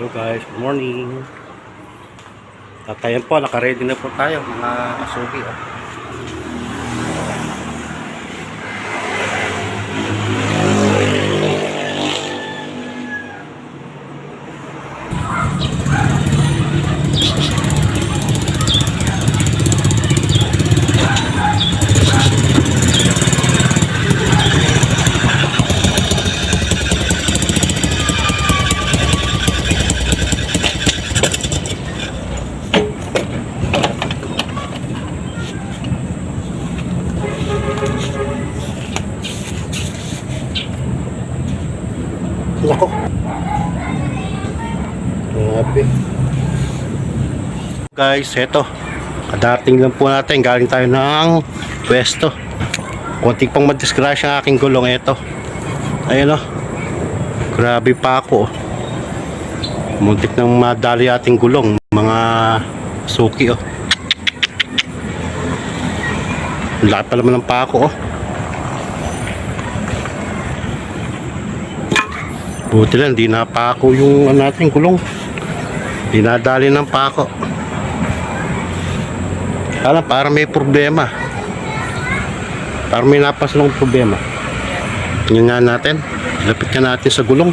Hello guys, good morning. Tatayan po, naka-ready na po tayo mga asuki. Nako. Grabe. Guys, eto. Kadating lang po natin. Galing tayo ng pwesto. Konting pang madisgrasya ang aking gulong. Eto. Ayun o. Grabe pa ako. Muntik nang madali ating gulong. Mga suki o. Laki pa naman ng pako o. Buti lang, di napako yung natin gulong. Dinadali ng pako. Alam, para may problema. Para may napasalong problema. Tingnan nga natin. Lapit ka natin sa gulong.